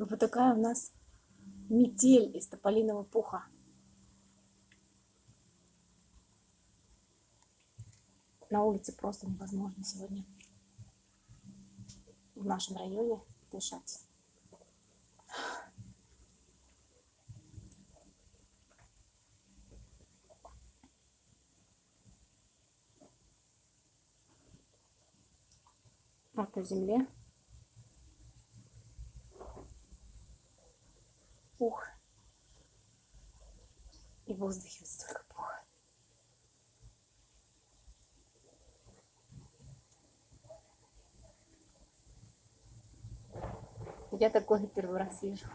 Вот такая у нас метель из тополиного пуха. На улице просто невозможно сегодня в нашем районе дышать. Вот на земле пух, и в воздухе столько пуха. Я такое первый раз вижу.